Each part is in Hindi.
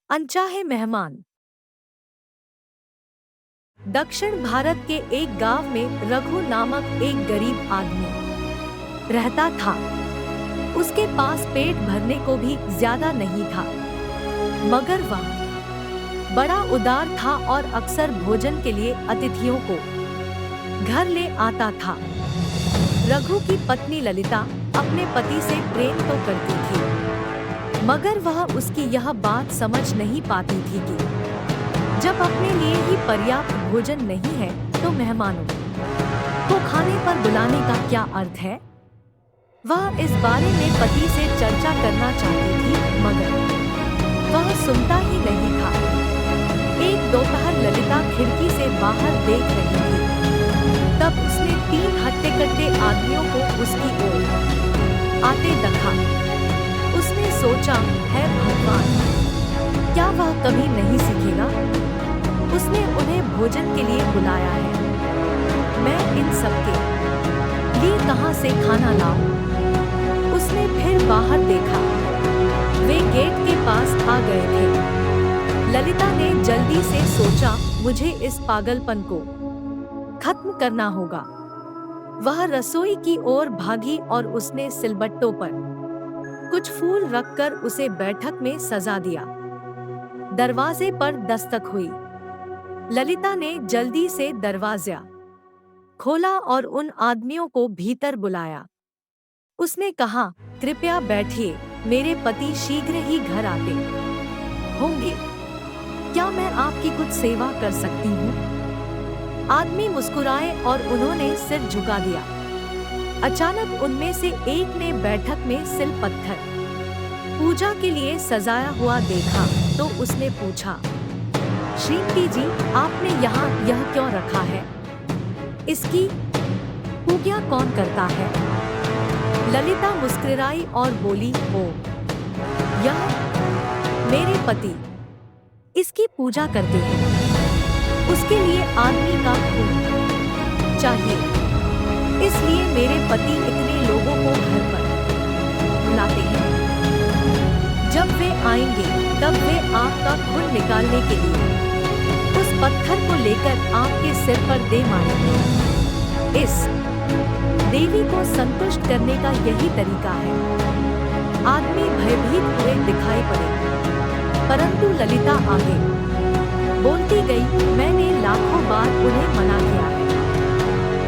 अनचाहे मेहमान। दक्षिण भारत के एक गांव में रघु नामक एक गरीब आदमी रहता था। उसके पास पेट भरने को भी ज्यादा नहीं था, मगर वह बड़ा उदार था और अक्सर भोजन के लिए अतिथियों को घर ले आता था। रघु की पत्नी ललिता अपने पति से प्रेम तो करती थी, मगर वह उसकी यह बात समझ नहीं पाती थी कि जब अपने लिए ही पर्याप्त भोजन नहीं है तो मेहमानों को खाने पर बुलाने का क्या अर्थ है। वह इस बारे में पति से चर्चा करना चाहती थी, मगर वह सुनता ही नहीं था। एक दोपहर ललिता खिड़की से बाहर देख रही थी, तब उसने 3 हट्टे-कट्टे आदमियों को उसकी ओर आते देखा। उसने सोचा, है भगवान, क्या वह कभी नहीं सीखेगा? उसने उन्हें भोजन के लिए बुलाया है, मैं इन सबके लिए कहाँ से खाना लाऊं? उसने फिर बाहर देखा, वे गेट के पास आ गए थे। ललिता ने जल्दी से सोचा, मुझे इस पागलपन को खत्म करना होगा। वह रसोई की ओर भागी और उसने सिलबट्टों पर कुछ फूल रखकर उसे बैठक में सजा दिया। दरवाजे पर दस्तक हुई। ललिता ने जल्दी से दरवाजा खोला और उन आदमियों को भीतर बुलाया। उसने कहा, कृपया बैठिए, मेरे पति शीघ्र ही घर आते होंगे। क्या मैं आपकी कुछ सेवा कर सकती हूँ? आदमी मुस्कुराए और उन्होंने सिर झुका दिया। अचानक उनमें से एक ने बैठक में सिल पत्थर पूजा के लिए सजाया हुआ देखा तो उसने पूछा, श्रीमती जी, आपने यहाँ यह क्यों रखा है? इसकी पूजा कौन करता है? ललिता मुस्कुराई और बोली, ओ, यह मेरे पति इसकी पूजा करते हैं। उसके लिए आदमी का खून चाहिए, इसलिए मेरे पति इतने लोगों को घर पर बुलाते हैं। जब वे आएंगे तब वे आपका खून निकालने के लिए उस पत्थर को लेकर आपके सिर पर दे मारेंगे। इस देवी को संतुष्ट करने का यही तरीका है। आदमी भयभीत हुए दिखाई पड़े, परंतु ललिता आगे बोलती गई, मैंने लाखों बार उन्हें मना किया है।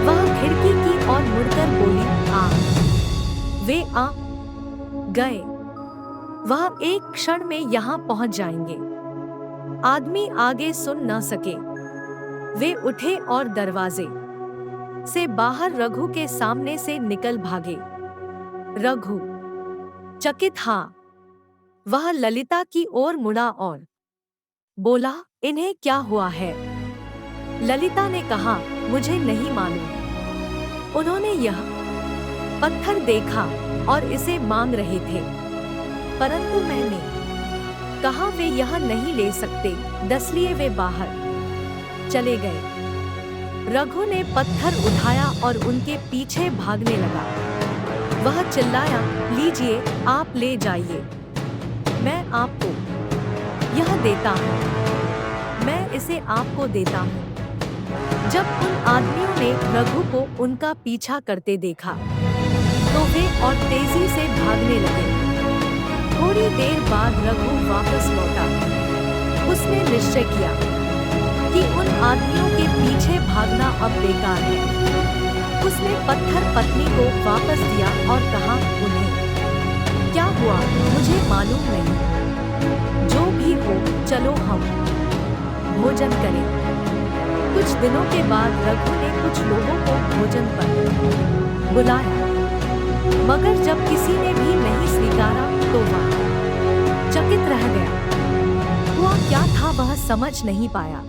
वह खिड़की की ओर मुड़कर बोली, आ। वे आ गए। वह एक क्षण में यहाँ पहुँच जाएंगे। आदमी आगे सुन न सके। वे उठे और दरवाजे से बाहर रघु के सामने से निकल भागे। रघु चकित था। वह ललिता की ओर मुड़ा और बोला, इन्हें क्या हुआ है? ललिता ने कहा, मुझे नहीं मालूम। उन्होंने यह पत्थर देखा और इसे मांग रहे थे, परंतु मैंने कहा वे यह नहीं ले सकते, इसलिए वे बाहर चले गए। रघु ने पत्थर उठाया और उनके पीछे भागने लगा। वह चिल्लाया, लीजिए, आप ले जाइए, मैं आपको यह देता हूँ, मैं इसे आपको देता हूँ। जब उन आदमियों ने रघु को उनका पीछा करते देखा तो वे और तेजी से भागने लगे। थोड़ी देर बाद रघु वापस लौटा। उसने निश्चय किया कि उन आदमियों के पीछे भागना अब बेकार है। उसने पत्थर पत्नी को वापस दिया और कहा, उन्हें क्या हुआ मुझे मालूम नहीं। जो भी हो, चलो हम भोजन करें। कुछ दिनों के बाद रघु ने कुछ लोगों को भोजन पर बुलाया, मगर जब किसी ने भी नहीं स्वीकारा तो वह चकित रह गया। हुआ क्या था वह समझ नहीं पाया।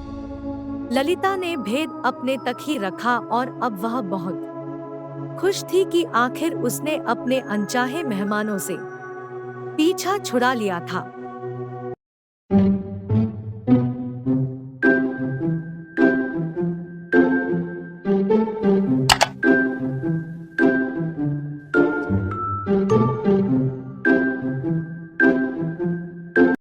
ललिता ने भेद अपने तक ही रखा और अब वह बहुत खुश थी कि आखिर उसने अपने अनचाहे मेहमानों से पीछा छुड़ा लिया था।